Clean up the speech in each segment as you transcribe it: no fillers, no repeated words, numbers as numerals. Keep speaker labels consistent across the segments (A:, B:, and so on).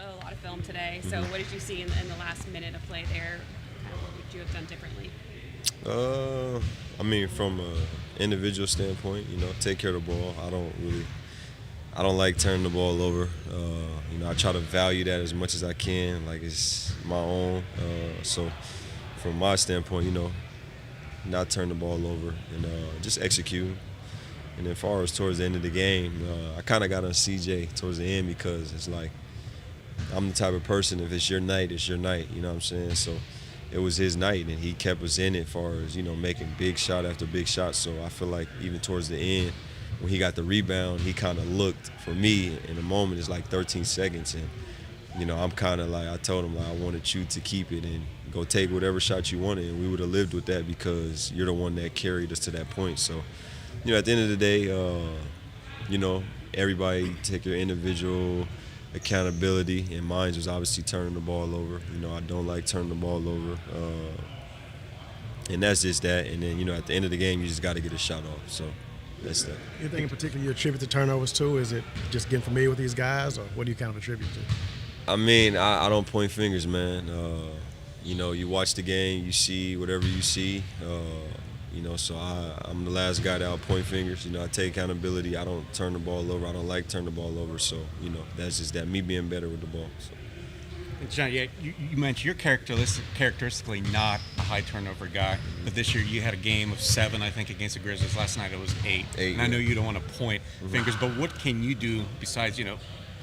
A: a lot of film today. So what did you see in the last minute of play there? Kind of what would you have done differently?
B: I mean, from an individual standpoint, take care of the ball. I don't like turning the ball over. I try to value that as much as I can, like it's my own. So, from my standpoint, not turn the ball over and just execute. And then, as far as towards the end of the game, I kind of got on CJ towards the end because it's like I'm the type of person. If it's your night, it's your night. You know what I'm saying? So it was his night, and he kept us in it as far as, making big shot after big shot. So I feel like even towards the end, when he got the rebound, he kind of looked for me in the moment. It's like 13 seconds, and I'm kind of like, I told him, like, I wanted you to keep it and go take whatever shot you wanted, and we would have lived with that because you're the one that carried us to that point. So, at the end of the day, everybody take your individual accountability, and mine was obviously turning the ball over. I don't like turning the ball over, and that's just that. And then, at the end of the game, you just got to get a shot off. So that's that.
C: Anything in particular you attribute to turnovers to? Is it just getting familiar with these guys, or what do you kind of attribute to?
B: I mean, I don't point fingers, man. You watch the game, you see whatever you see. So I'm the last guy that I'll point fingers. I take accountability. I don't turn the ball over. I don't like turning the ball over. So, that's just that, me being better with the ball. So.
D: John, yeah, you mentioned you're characteristically not a high turnover guy, but this year you had a game of 7, I think, against the Grizzlies. Last night it was 8. And I know you don't want to point fingers, but what can you do besides,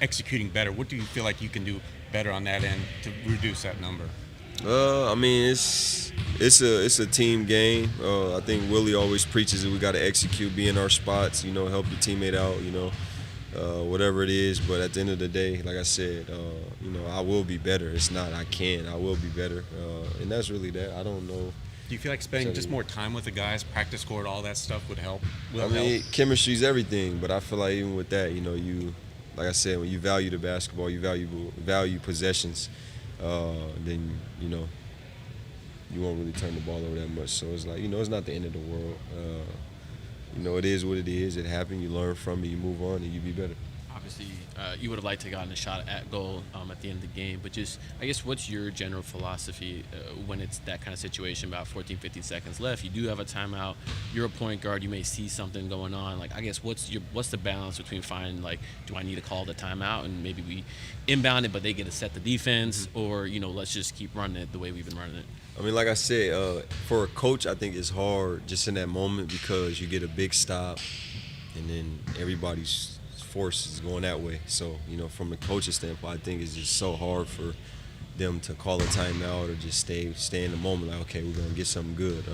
D: executing better? What do you feel like you can do better on that end to reduce that number?
B: I mean, it's a team game. I think Willie always preaches that we got to execute, be in our spots, help the teammate out, whatever it is. But at the end of the day, like I said, I will be better. It's not I can. I will be better, and that's really that. I don't know.
D: Do you feel like spending just more time with the guys, practice court, all that stuff would help?
B: Chemistry's everything, but I feel like even with that, like I said, when you value the basketball, you value possessions, then you won't really turn the ball over that much. So it's like, it's not the end of the world. It is what it is. It happened. You learn from it. You move on, and you be better.
E: Obviously, you would have liked to have gotten a shot at goal at the end of the game, but just, I guess, what's your general philosophy when it's that kind of situation, about 14, 15 seconds left? You do have a timeout. You're a point guard. You may see something going on. Like, I guess, what's the balance between finding, like, do I need to call the timeout and maybe we inbound it, but they get to set the defense, or, let's just keep running it the way we've been running it?
B: I mean, like I said, for a coach, I think it's hard just in that moment because you get a big stop, and then everybody's force is going that way. So, from the coach's standpoint, I think it's just so hard for them to call a timeout or just stay in the moment. Like, okay, we're gonna get something good.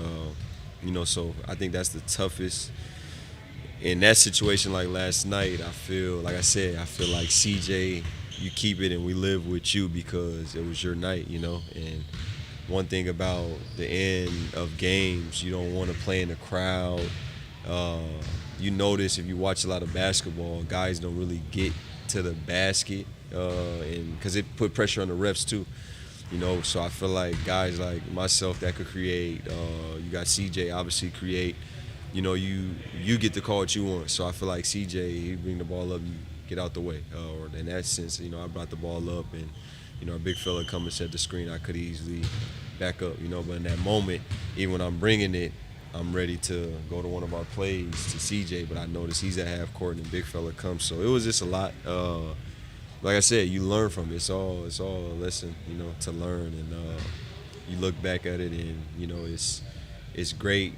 B: So I think that's the toughest. In that situation, like last night, I feel like CJ, you keep it and we live with you because it was your night, And one thing about the end of games, you don't want to play in the crowd. You notice if you watch a lot of basketball, guys don't really get to the basket, and because it put pressure on the refs too, So I feel like guys like myself that could create. You got CJ obviously create. You get to call what you want. So I feel like CJ, he bring the ball up, you get out the way. Or in that sense, I brought the ball up, and a big fella come and set the screen. I could easily back up, But in that moment, even when I'm bringing it, I'm ready to go to one of our plays to CJ, but I notice he's at half court and the big fella comes. So it was just a lot. Like I said, you learn from it. It's all a lesson, to learn. And you look back at it, and it's great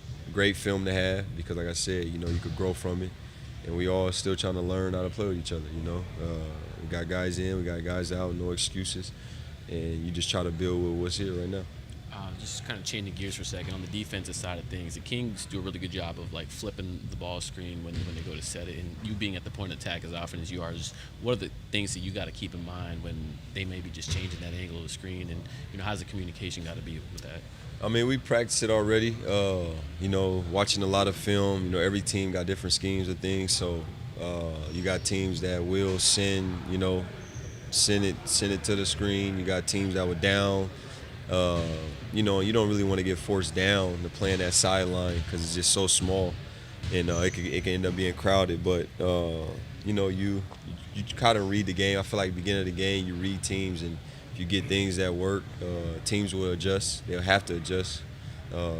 B: film to have because, like I said, you could grow from it. And we all still trying to learn how to play with each other. We got guys in, we got guys out, no excuses, and you just try to build with what's here right now.
E: Just kind of changing gears for a second, on the defensive side of things, the Kings do a really good job of like flipping the ball screen when they go to set it, and you being at the point of attack as often as you are, just what are the things that you got to keep in mind when they may be just changing that angle of the screen, and how's the communication got to be with that?
B: I mean, we practice it already. Watching a lot of film. Every team got different schemes of things. So you got teams that will send it to the screen. You got teams that were down. You don't really want to get forced down to play in that sideline because it's just so small. and it can end up being crowded. But you know, you kind of read the game. I feel like beginning of the game, you read teams, and if you get things that work, teams will adjust. They'll have to adjust.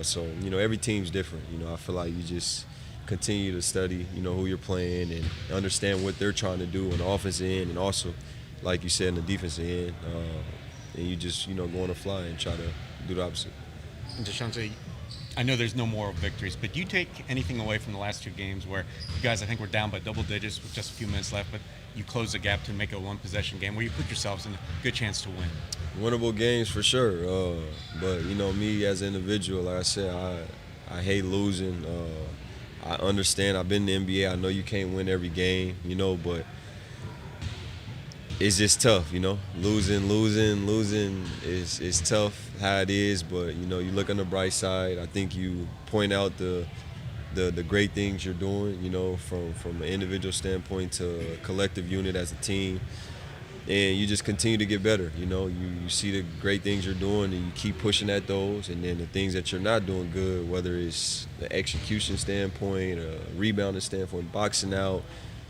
B: So you know, every team's different. You know, I feel like you just continue to study, you know, who you're playing and understand what they're trying to do on the offensive end, and also, like you said, in the defensive end. And you just, you know, go on the fly and try to do the opposite.
D: Dejounte, I know there's no moral victories, but do you take anything away from the last 2 games where you guys, I think, were down by double digits with just a few minutes left, but you close the gap to make a 1-possession game where you put yourselves in a good chance to win?
B: Winnable games for sure. But, you know, me as an individual, like I said, I hate losing. I understand. I've been in the NBA. I know you can't win every game, you know, but it's just tough, you know. Losing is tough how it is, but you know, you look on the bright side. I think you point out the great things you're doing, you know, from an individual standpoint to a collective unit as a team, and you just continue to get better. You know, you see the great things you're doing, and you keep pushing at those, and then the things that you're not doing good, whether it's the execution standpoint, rebounding standpoint, boxing out,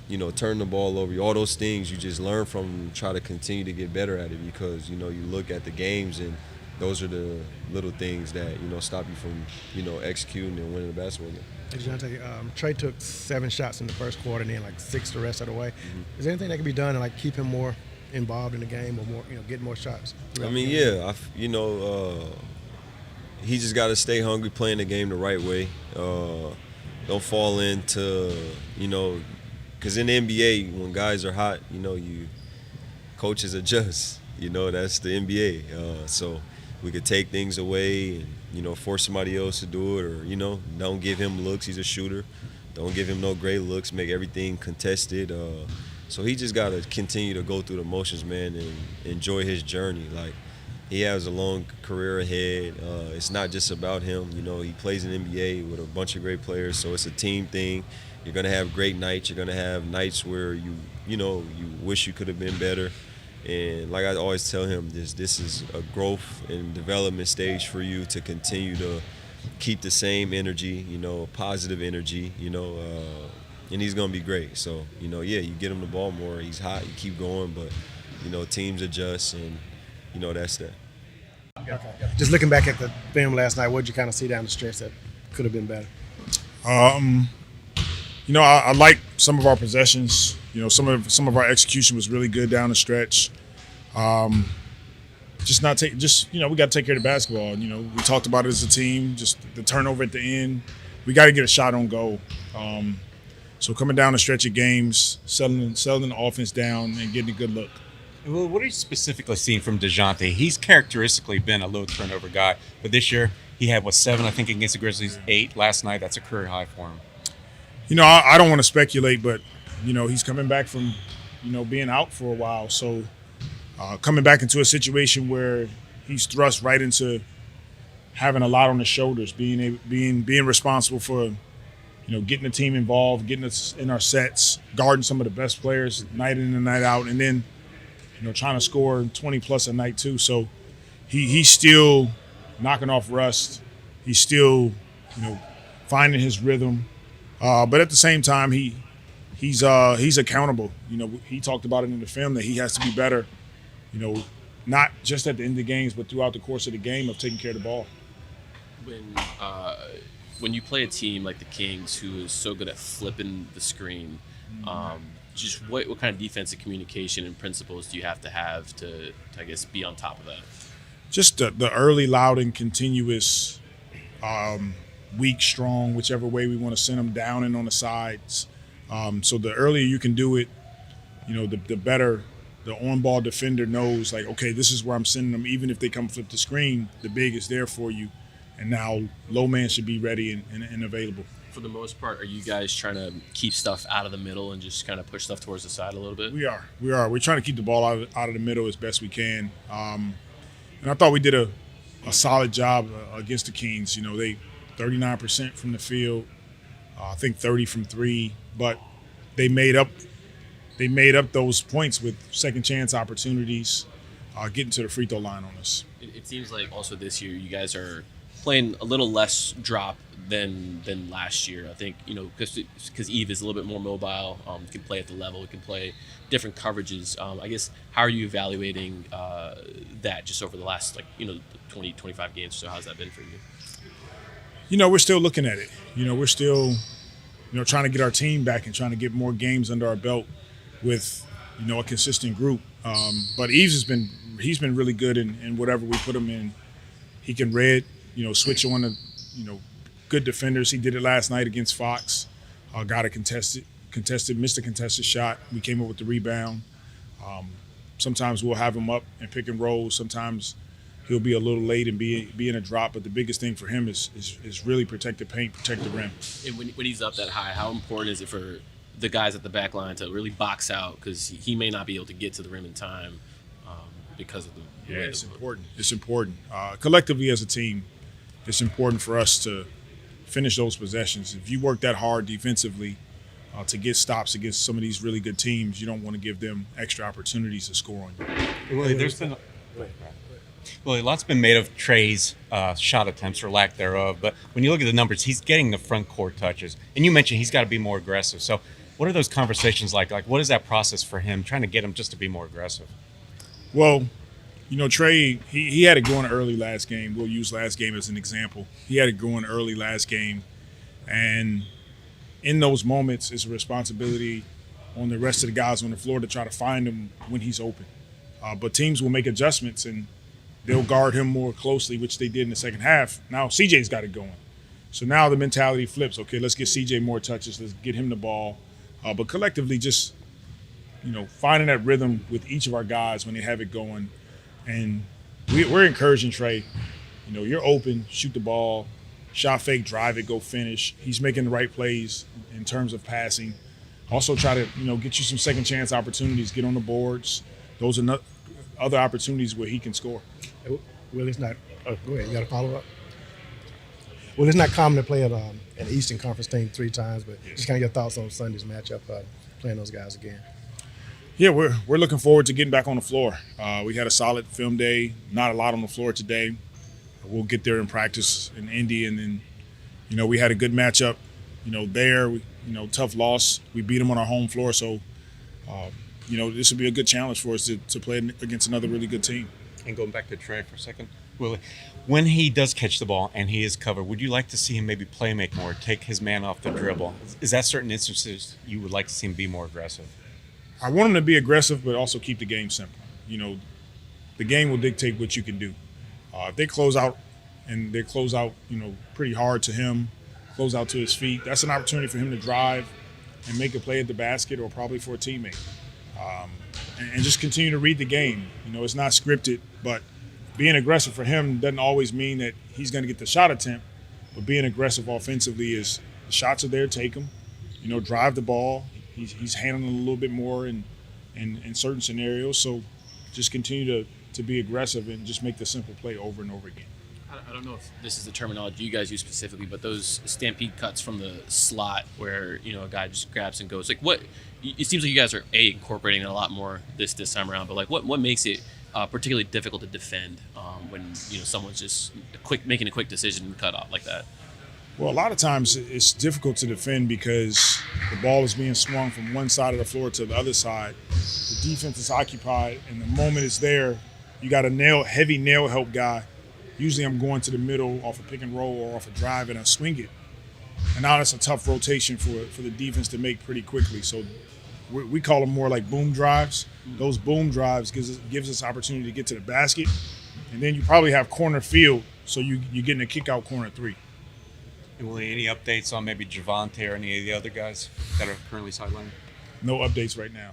B: you know, turn the ball over, all those things you just learn from and try to continue to get better at it, because, you know, you look at the games and those are the little things that, you know, stop you from, you know, executing and winning the basketball game.
C: Dejounte, Trey took 7 shots in the first quarter and then like 6 the rest of the way. Mm-hmm. Is there anything that can be done to like keep him more involved in the game or more, you know, get more shots?
B: I mean, yeah, you know, he just got to stay hungry, playing the game the right way. Don't fall into, you know, because in the NBA, when guys are hot, you know, coaches adjust. You know, that's the NBA. So we could take things away and, you know, force somebody else to do it, or, you know, don't give him looks. He's a shooter. Don't give him no great looks. Make everything contested. So he just got to continue to go through the motions, man, and enjoy his journey. Like, he has a long career ahead. It's not just about him. You know, he plays in the NBA with a bunch of great players, so it's a team thing. You're going to have great nights. You're going to have nights where you wish you could have been better. And like I always tell him, this is a growth and development stage for you to continue to keep the same energy, you know, positive energy, you know, and he's going to be great. So, you know, yeah, you get him the ball more. He's hot. You keep going, but, you know, teams adjust, and, you know, that's that.
C: Okay. Just looking back at the film last night, what did you kind of see down the stretch that could have been better?
F: You know, I like some of our possessions. You know, some of our execution was really good down the stretch. You know, we got to take care of the basketball. You know, we talked about it as a team. Just the turnover at the end, we got to get a shot on goal. So coming down the stretch of games, settling the offense down and getting a good look.
D: Well, what are you specifically seeing from Dejounte? He's characteristically been a low turnover guy, but this year he had 7, I think, against the Grizzlies, 8 last night. That's a career high for him.
F: You know, I don't want to speculate, but, you know, he's coming back from, you know, being out for a while. So coming back into a situation where he's thrust right into having a lot on his shoulders, being responsible for, you know, getting the team involved, getting us in our sets, guarding some of the best players night in and night out, and then, you know, trying to score 20-plus a night too. So he's still knocking off rust. He's still, you know, finding his rhythm. But at the same time, he's accountable. You know, he talked about it in the film that he has to be better, you know, not just at the end of the games, but throughout the course of the game of taking care of the ball.
E: When you play a team like the Kings, who is so good at flipping the screen, just what kind of defensive communication and principles do you have to I guess, be on top of that?
F: Just the early, loud, and continuous weak, strong, whichever way we want to send them, down and on the sides. So the earlier you can do it, you know, the better the on-ball defender knows, like, okay, this is where I'm sending them. Even if they come flip the screen, the big is there for you. And now low man should be ready and available.
E: For the most part, are you guys trying to keep stuff out of the middle and just kind of push stuff towards the side a little bit?
F: We are. We're trying to keep the ball out of the middle as best we can. And I thought we did a solid job against the Kings. You know, they 39% from the field, I think 30 from 3, but they made up those points with second chance opportunities, getting to the free throw line on us.
E: It seems like also this year you guys are playing a little less drop than last year. I think, because Eve is a little bit more mobile, can play at the level, can play different coverages. I guess, how are you evaluating that just over the last 20, 25 games? So how's that been for you?
F: We're still looking at it. We're still trying to get our team back and trying to get more games under our belt with a consistent group. But Eves he's been really good in whatever we put him in. He can read, switch on to good defenders. He did it last night against Fox. Got a contested, missed a contested shot. We came up with the rebound. Sometimes we'll have him up and pick and roll. Sometimes he'll be a little late and be in a drop. But the biggest thing for him is really protect the paint, protect the rim.
E: And when he's up that high, how important is it for the guys at the back line to really box out, because he may not be able to get to the rim in time because of the way
F: it's important. It's important. Collectively as a team, it's important for us to finish those possessions. If you work that hard defensively to get stops against some of these really good teams, you don't want to give them extra opportunities to score on you.
D: Well, a lot's been made of Trey's shot attempts or lack thereof, but when you look at the numbers, he's getting the front court touches. And you mentioned he's got to be more aggressive. So what are those conversations like? Like, what is that process for him, trying to get him just to be more aggressive?
F: Well, Trey, he had it going early last game. We'll use last game as an example. He had it going early last game. And in those moments, it's a responsibility on the rest of the guys on the floor to try to find him when he's open. But teams will make adjustments, and they'll guard him more closely, which they did in the second half. Now CJ's got it going. So now the mentality flips. Okay, let's get CJ more touches. Let's get him the ball. But collectively just, finding that rhythm with each of our guys when they have it going. And we're encouraging Trey. You're open, shoot the ball, shot fake, drive it, go finish. He's making the right plays in terms of passing. Also try to, get you some second chance opportunities, get on the boards. Those are other opportunities where he can score.
C: Well, it's not. Go ahead. You got to follow up. Well, it's not common to play at an Eastern Conference team 3 times, but just kind of your thoughts on Sunday's matchup, playing those guys again.
F: Yeah, we're looking forward to getting back on the floor. We had a solid film day. Not a lot on the floor today. We'll get there in practice in Indy, and then, we had a good matchup. There, tough loss. We beat them on our home floor, so this will be a good challenge for us to play against another really good team.
D: And going back to Trey for a second, Willie, when he does catch the ball and he is covered, would you like to see him maybe play make more, take his man off the dribble? Is that certain instances you would like to see him be more aggressive?
F: I want him to be aggressive, but also keep the game simple. The game will dictate what you can do. If they close out, pretty hard to him, close out to his feet, that's an opportunity for him to drive and make a play at the basket or probably for a teammate. And just continue to read the game. It's not scripted, but being aggressive for him doesn't always mean that he's going to get the shot attempt, but being aggressive offensively is the shots are there, take them, drive the ball. He's handling a little bit more in certain scenarios, so just continue to be aggressive and just make the simple play over and over again.
E: I don't know if this is the terminology you guys use specifically, but those stampede cuts from the slot where, a guy just grabs and goes, it seems like you guys are incorporating it a lot more this time around, but what makes it particularly difficult to defend when, someone's just making a quick decision and cut off like that?
F: Well, a lot of times it's difficult to defend because the ball is being swung from one side of the floor to the other side. The defense is occupied, and the moment it's there, you got a heavy nail help guy. Usually I'm going to the middle off a pick and roll or off a drive, and I swing it. And now that's a tough rotation for the defense to make pretty quickly. So we call them more like boom drives. Those boom drives gives us opportunity to get to the basket, and then you probably have corner field, so you're getting a kick out corner 3.
D: And Willie, any updates on maybe Javante or any of the other guys that are currently sidelined?
F: No updates right now.